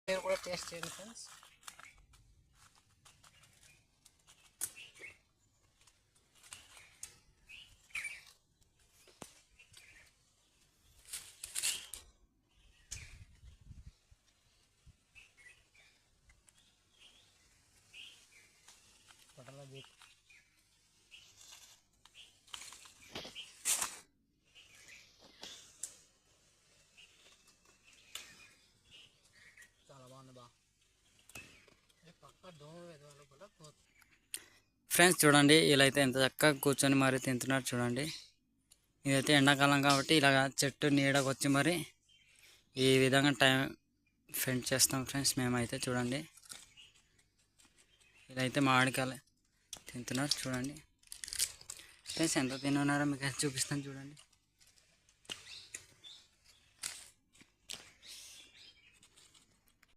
మీరు కూడా టేస్ట్ చేయండి ఫ్రెండ్స్. చాలా బాగుంది బా. పక్క దోమ కూడా ఫ్రెండ్స్ చూడండి, ఇలా అయితే ఎంత చక్కగా కూర్చొని మరి తింటున్నారు చూడండి. ఇదైతే ఎండాకాలం కాబట్టి ఇలాగ చెట్టు నీడకు వచ్చి మరి ఈ విధంగా టైం స్పెండ్ చేస్తాం ఫ్రెండ్స్ మేమైతే. చూడండి ఇలా అయితే మామిడికాయలు తింటున్నారు చూడండి ఫ్రెండ్స్. ఎంత తిన్నారో మీకు చూపిస్తాను చూడండి.